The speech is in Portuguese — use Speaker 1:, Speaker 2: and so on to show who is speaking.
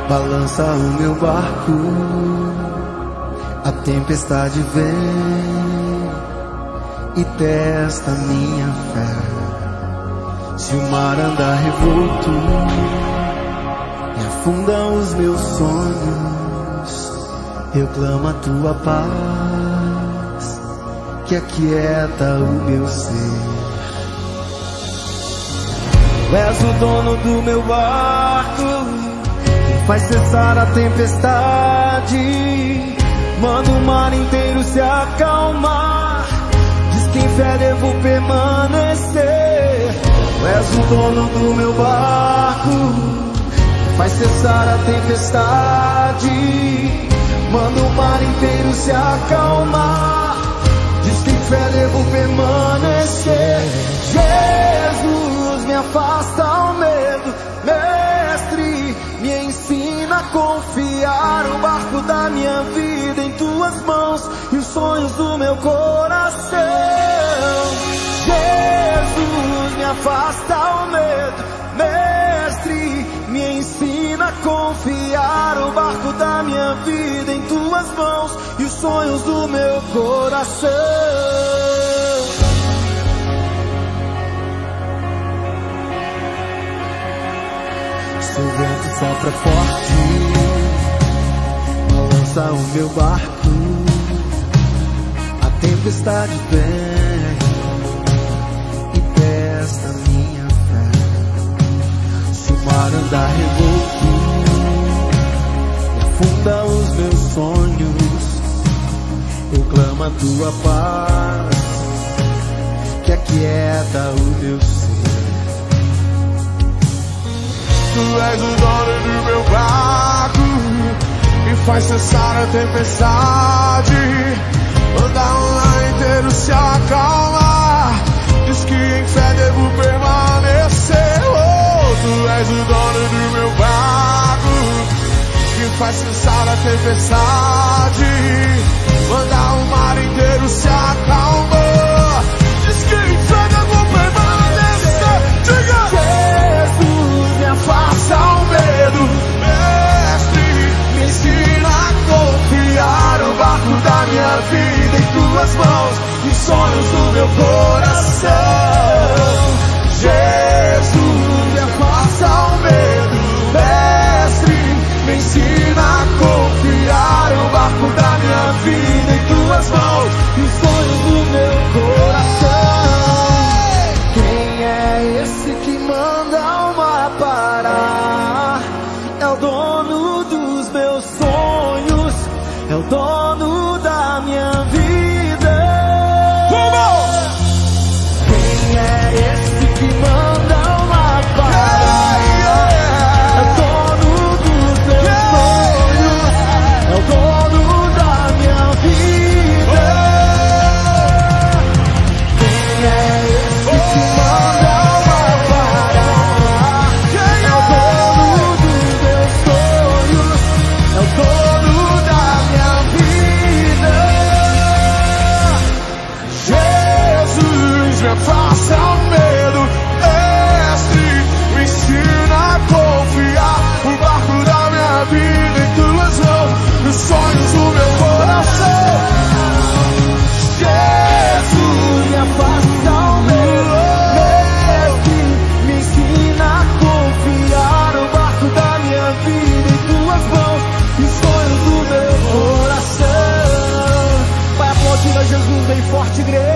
Speaker 1: balança o meu barco, a tempestade vem e testa minha fé. Se o mar andar revolto e afunda os meus sonhos, eu clamo a tua paz, que aquieta o meu ser. Tu és o dono do meu barco, que faz cessar a tempestade, manda o mar inteiro se acalmar, diz que em fé devo permanecer. Tu és o dono do meu barco, que faz cessar a tempestade, manda o mar inteiro se acalmar, diz que em fé devo permanecer. Jesus, me afasta o medo, mestre, me ensina a confiar o barco da minha vida em tuas mãos e os sonhos do meu coração. Jesus, me afasta o medo, mestre, me ensina a confiar o barco da minha vida em tuas mãos e os sonhos do meu coração. Se o vento sopra forte, balança o meu barco, a tempestade vem e testa minha fé. Se o mar andar revolto e afunda os meus sonhos, eu clamo a tua paz, que aquieta o meu ser.
Speaker 2: Tu és o dono do meu barco, e faz cessar a tempestade, manda o mar inteiro se acalmar, diz que em fé devo permanecer. Oh, tu és o dono do meu barco, que faz cessar a tempestade, manda o mar inteiro se acalmar, diz que em fé devo permanecer. Diga! Afasta o medo, mestre, me ensina a confiar o barco da minha vida em tuas mãos e sonhos do meu coração. Jesus, me afasta o medo, mestre, me ensina a confiar o barco da minha vida em tuas mãos e os sonhos do meu coração. Quem é esse que manda o mar parar? É o dono dos meus sonhos, é o dono da minha vida. Quem é esse que manda o mar parar? É o dono dos meus sonhos, é o dono da minha vida. Quem é esse que manda o mar parar? É o dono dos meus sonhos, é o dono da minha vida. Jesus, me afasta o medo, mestre, me ensina a confiar o barco da minha vida em tuas mãos, nos sonhos do meu coração. Jesus, me afasta o medo, mestre, me ensina a confiar o barco da minha vida em tuas mãos e os sonhos do meu coração. Vai aplaudindo a Jesus bem forte, igreja.